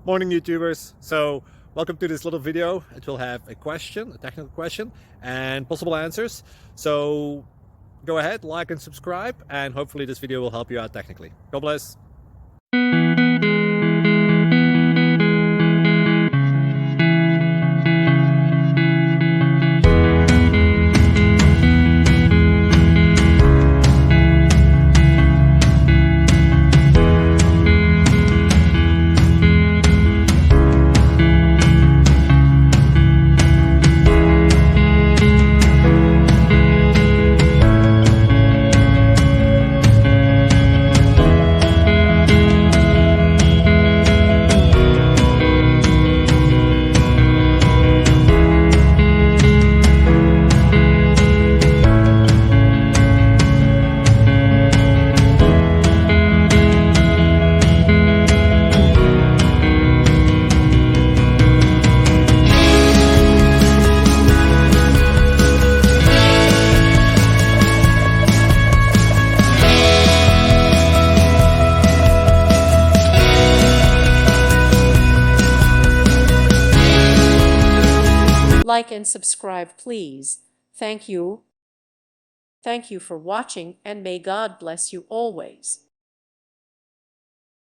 Morning YouTubers. So welcome to this little video. It will have a question, a technical question, and possible answers. So go ahead, like and subscribe, and hopefully this video will help you out technically. God bless. Like and subscribe, please. Thank you. Thank you for watching, and may God bless you always.